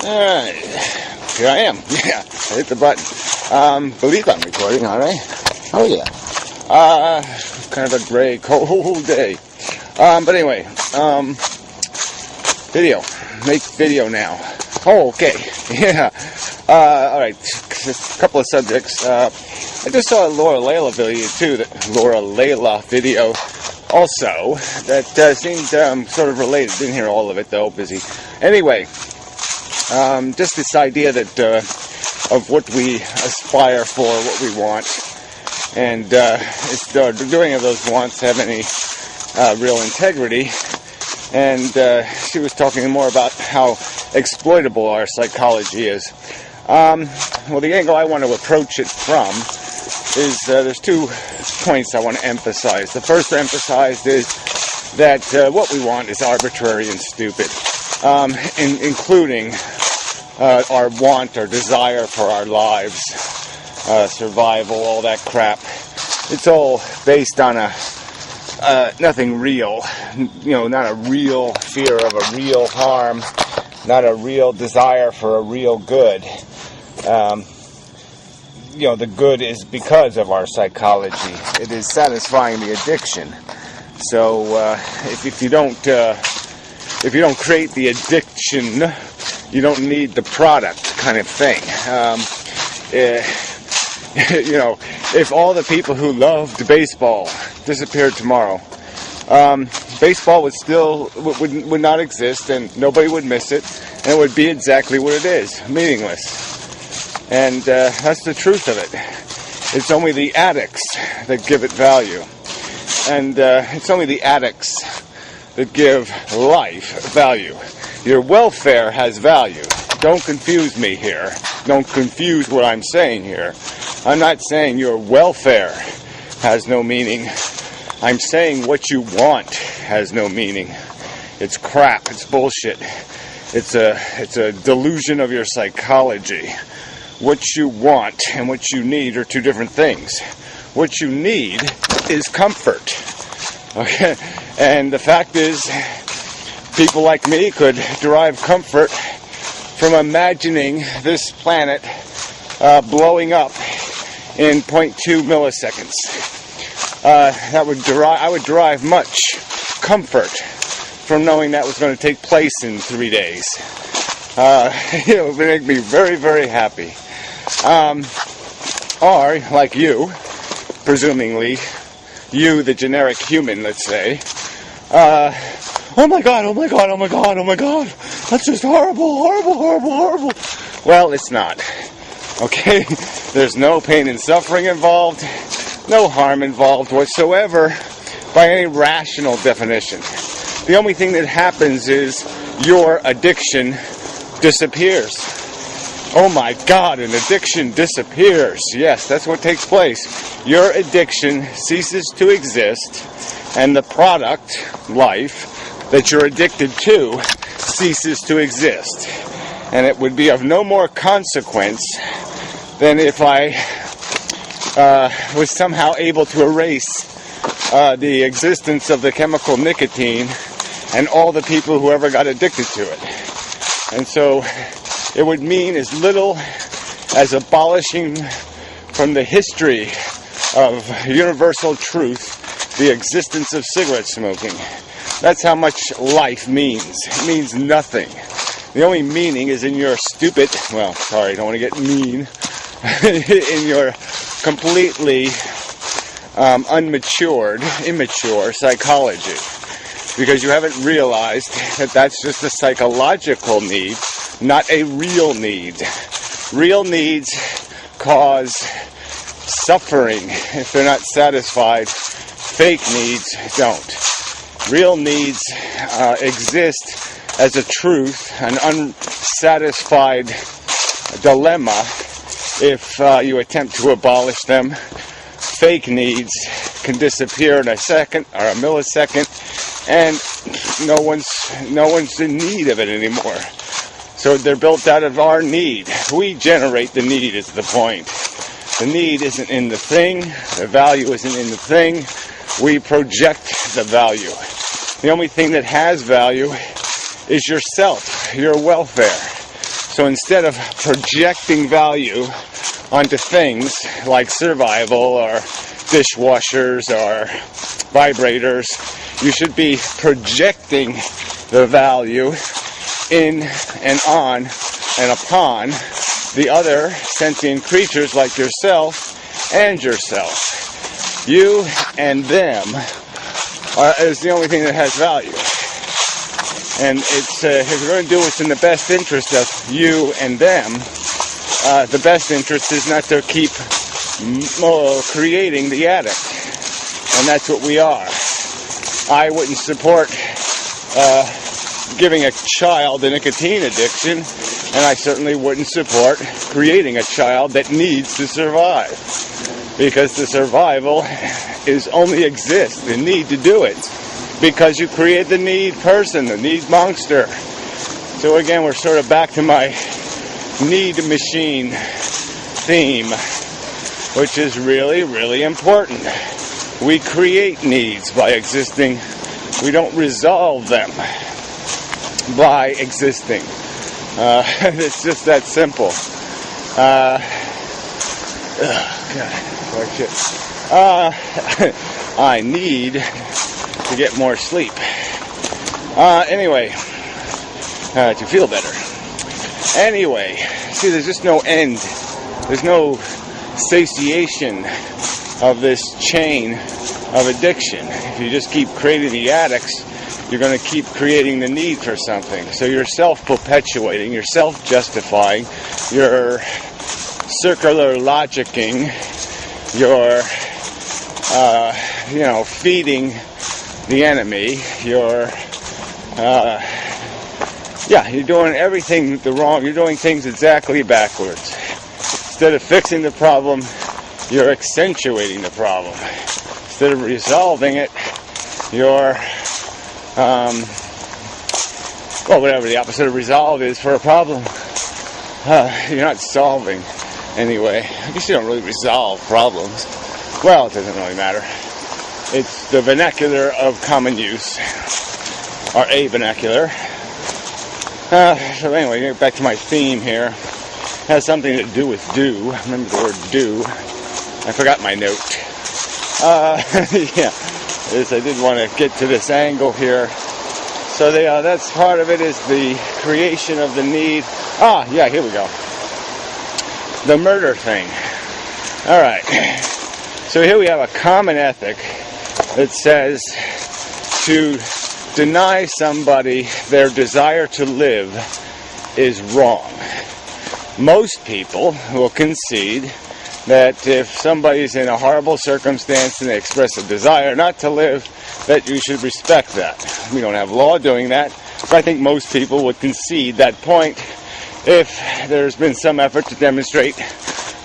Alright, here I am. Yeah, I hit the button. Believe I'm recording, alright? Oh yeah. Kind of a gray, cold day. But anyway, video. Make video now. Oh, okay. Yeah. Alright, just a couple of subjects. I just saw a Laura Layla video too, video also, that seemed sort of related. Didn't hear all of it though, busy. Anyway, just this idea that of what we aspire for, what we want, and if the doing of those wants have any real integrity. And she was talking more about how exploitable our psychology is. Well, the angle I want to approach it from is there's 2 points I want to emphasize. The first emphasized is that what we want is arbitrary and stupid, including our want or desire for our lives, survival, all that crap. It's all based on nothing real, not a real fear of a real harm, not a real desire for a real good. The good is because of our psychology. It is satisfying the addiction. So if you don't create the addiction, you don't need the product, kind of thing. If all the people who loved baseball disappeared tomorrow, baseball would not exist, and nobody would miss it, and it would be exactly what it is, meaningless. And that's the truth of it. It's only the addicts that give it value. And it's only the addicts that give life value. Your welfare has value. Don't confuse me here. Don't confuse what I'm saying here. I'm not saying your welfare has no meaning. I'm saying what you want has no meaning. It's crap. It's bullshit. It's a delusion of your psychology. What you want and what you need are 2 different things. What you need is comfort. Okay? And the fact is, people like me could derive comfort from imagining this planet blowing up in 0.2 milliseconds. I would derive much comfort from knowing that was going to take place in 3 days. It would make me very, very happy. Or, like you, presumingly, you, the generic human, let's say, oh my god, oh my god, oh my god, oh my god, that's just horrible, horrible, horrible, horrible. Well, it's not. Okay? There's no pain and suffering involved, no harm involved whatsoever, by any rational definition. The only thing that happens is your addiction disappears. Oh my God, an addiction disappears. Yes, that's what takes place. Your addiction ceases to exist, and the product, life, that you're addicted to ceases to exist. And it would be of no more consequence than if I was somehow able to erase the existence of the chemical nicotine and all the people who ever got addicted to it. And so it would mean as little as abolishing from the history of universal truth the existence of cigarette smoking. That's how much life means. It means nothing. The only meaning is in your stupid, well, sorry, I don't want to get mean, in your completely immature psychology. Because you haven't realized that that's just a psychological need, not a real need. Real needs cause suffering if they're not satisfied. Fake needs don't. Real needs exist as a truth, an unsatisfied dilemma if you attempt to abolish them. Fake needs can disappear in a second or a millisecond, and no one's in need of it anymore. So they're built out of our need. We generate the need is the point. The need isn't in the thing. The value isn't in the thing. We project the value. The only thing that has value is yourself, your welfare. So instead of projecting value onto things like survival or dishwashers or vibrators, you should be projecting the value in and on and upon the other sentient creatures like yourself and yourself. You and them is the only thing that has value. And it's if you're going to do what's in the best interest of you and them, the best interest is not to keep creating the addict. And that's what we are. I wouldn't support giving a child a nicotine addiction, and I certainly wouldn't support creating a child that needs to survive, because the survival is only exists, the need to do it, because you create the need person, the need monster. So again, we're sort of back to my need machine theme, which is really, really important. We create needs by existing. We don't resolve them by existing. It's just that simple. I need to get more sleep. Anyway, to feel better. Anyway, see, there's just no end. There's no satiation of this chain of addiction. If you just keep creating the addicts, you're going to keep creating the need for something. So you're self-perpetuating, you're self-justifying, you're circular logicking, you're, feeding the enemy, you're doing everything you're doing things exactly backwards. Instead of fixing the problem, you're accentuating the problem. Instead of resolving it, you're whatever the opposite of resolve is for a problem. You're not solving. Anyway, I guess you don't really resolve problems. Well, it doesn't really matter. It's the vernacular of common use, or a vernacular. So anyway, get back to my theme here. It has something to do with do. Remember the word do. I forgot my note. I did want to get to this angle here. So that's part of it, is the creation of the need. Here we go. The murder thing. All right. So here we have a common ethic that says to deny somebody their desire to live is wrong. Most people will concede that if somebody's in a horrible circumstance and they express a desire not to live, that you should respect that. We don't have law doing that, but I think most people would concede that point if there's been some effort to demonstrate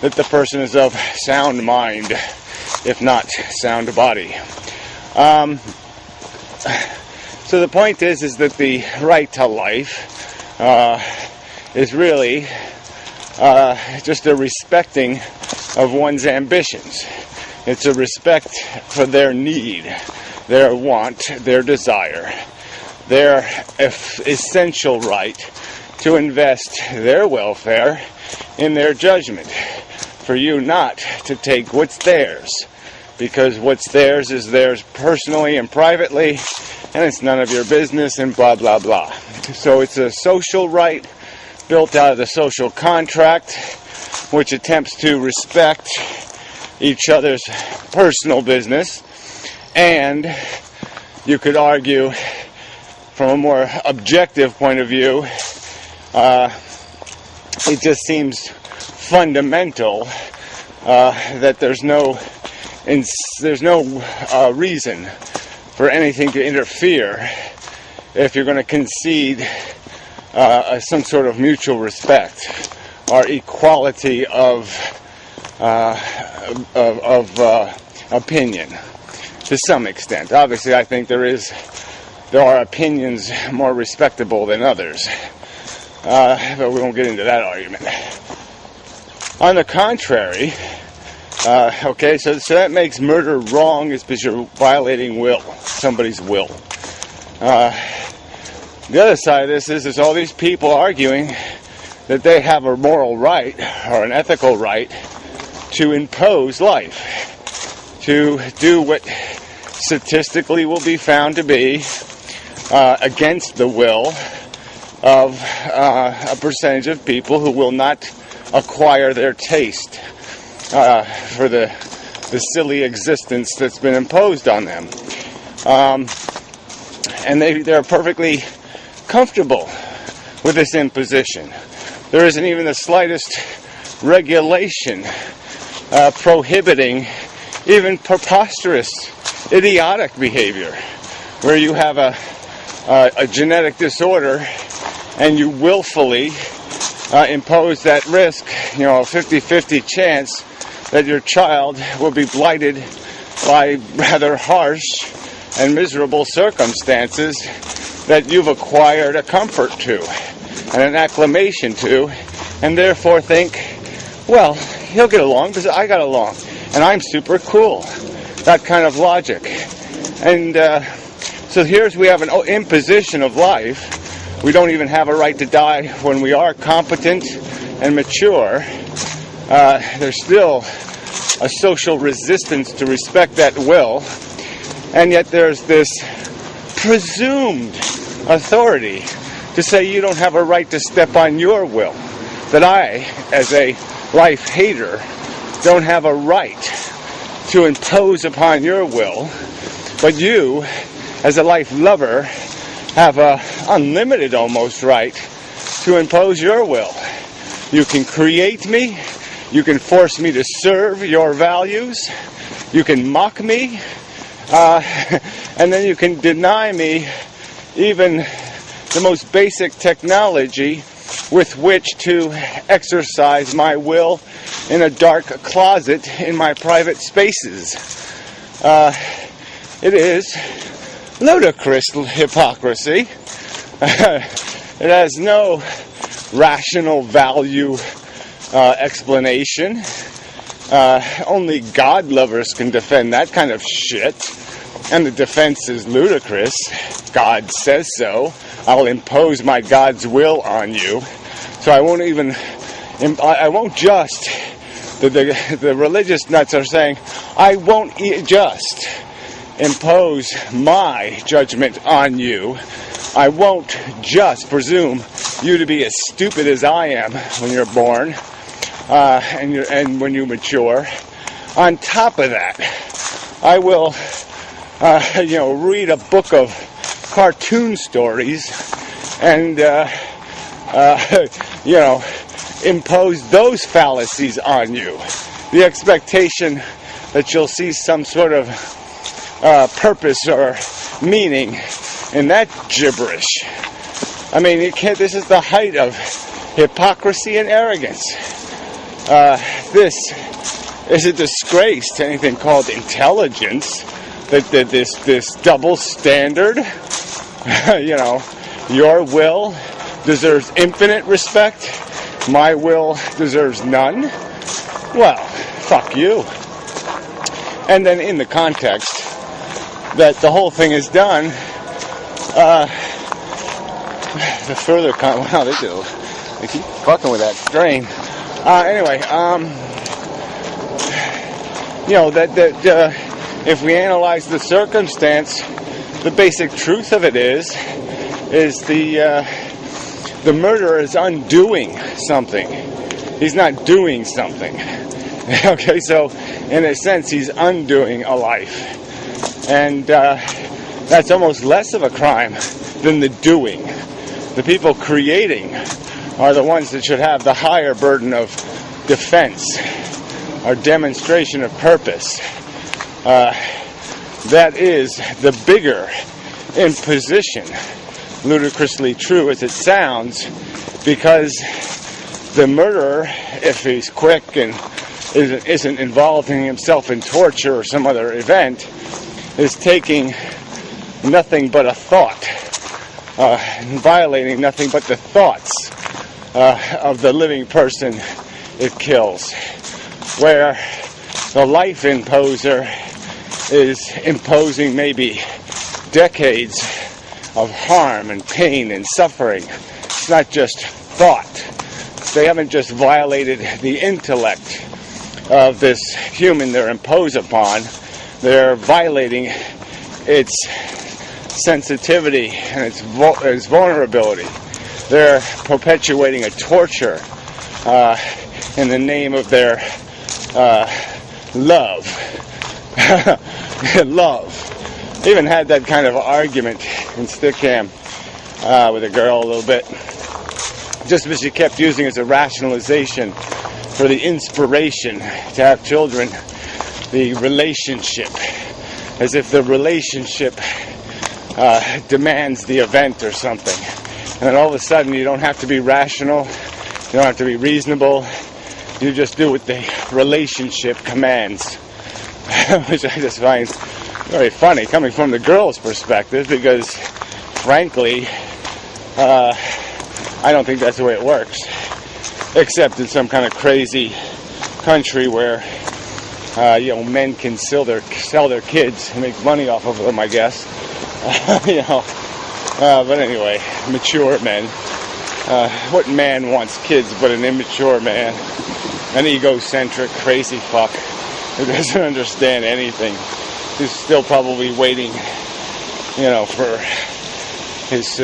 that the person is of sound mind, if not sound body. So the point is that the right to life is really just a respecting of one's ambitions. It's a respect for their need, their want, their desire, their essential right to invest their welfare in their judgment, for you not to take what's theirs, because what's theirs is theirs personally and privately, and it's none of your business, and blah, blah, blah. So it's a social right built out of the social contract, which attempts to respect each other's personal business. And you could argue, from a more objective point of view, it just seems fundamental that there's no reason for anything to interfere if you're going to concede some sort of mutual respect or equality of opinion to some extent. Obviously, I think there are opinions more respectable than others, but we won't get into that argument. On the contrary, so that makes murder wrong, is because you're violating somebody's will. The other side of this is there's all these people arguing that they have a moral right or an ethical right to impose life, to do what statistically will be found to be against the will of a percentage of people who will not acquire their taste for the silly existence that's been imposed on them. And they're perfectly comfortable with this imposition. There isn't even the slightest regulation prohibiting even preposterous, idiotic behavior, where you have a genetic disorder and you willfully impose that risk, a 50-50 chance that your child will be blighted by rather harsh and miserable circumstances that you've acquired a comfort to and an acclimation to, and therefore think, well, he'll get along because I got along, and I'm super cool. That kind of logic. And so we have an imposition of life. We don't even have a right to die when we are competent and mature. There's still a social resistance to respect that will, and yet there's this presumed authority to say you don't have a right to step on your will, that I, as a life hater, don't have a right to impose upon your will, but you, as a life lover, have a unlimited almost right to impose your will. You can create me, you can force me to serve your values, you can mock me, and then you can deny me even the most basic technology with which to exercise my will in a dark closet in my private spaces. It is ludicrous hypocrisy. It has no rational value explanation. Only God lovers can defend that kind of shit. And the defense is ludicrous. God says so. I'll impose my God's will on you. So I won't just, the religious nuts are saying, I won't just impose my judgment on you. I won't just presume you to be as stupid as I am when you're born and when you mature. On top of that, I will read a book of cartoon stories and impose those fallacies on you. The expectation that you'll see some sort of purpose or meaning in that gibberish. I mean, this is the height of hypocrisy and arrogance. This is a disgrace to anything called intelligence. This double standard, your will deserves infinite respect, my will deserves none. Well, fuck you. And then in the context that the whole thing is done, the further wow, they keep fucking with that strain. If we analyze the circumstance, the basic truth of it is the murderer is undoing something. He's not doing something. Okay, so in a sense, he's undoing a life. And that's almost less of a crime than the doing. The people creating are the ones that should have the higher burden of defense or demonstration of purpose. That is the bigger imposition, ludicrously true as it sounds, because the murderer, if he's quick and isn't involving himself in torture or some other event, is taking nothing but a thought, violating nothing but the thoughts of the living person it kills, where the life imposer is imposing maybe decades of harm and pain and suffering. It's not just thought. they haven't just violated the intellect of this human they're imposed upon, they're violating its sensitivity and its vulnerability. They're perpetuating a torture in the name of their love. Love. Even had that kind of argument in Stickham with a girl a little bit, just because she kept using it as a rationalization for the inspiration to have children, the relationship, as if the relationship demands the event or something. And then all of a sudden you don't have to be rational, you don't have to be reasonable, you just do what the relationship commands. Which I just find very funny coming from the girl's perspective, because frankly I don't think that's the way it works, except in some kind of crazy country where men can sell their kids and make money off of them, I guess. But anyway, mature men. What man wants kids but an immature man? An egocentric, crazy fuck who doesn't understand anything. Who's still probably waiting, for his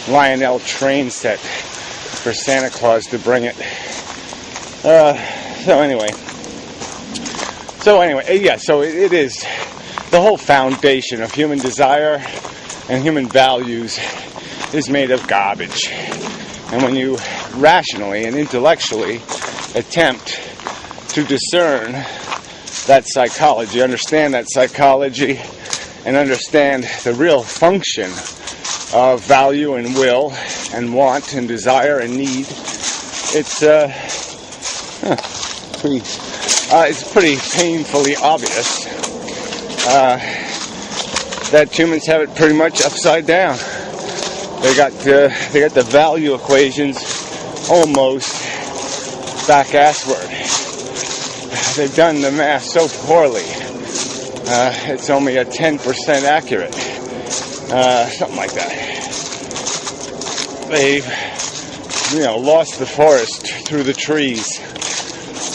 Lionel train set for Santa Claus to bring it. So anyway, so it is the whole foundation of human desire and human values is made of garbage. And when you rationally and intellectually attempt to discern that psychology, understand that psychology, and understand the real function of value and will and want and desire and need, it's pretty painfully obvious that humans have it pretty much upside down. They got the value equations almost back assward. They've done the math so poorly. It's only a 10% accurate. Something like that. They've, lost the forest through the trees.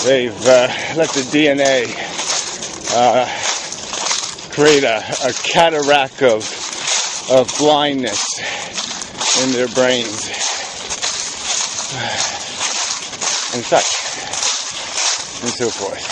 They've let the DNA create a cataract of blindness in their brains and such and so forth.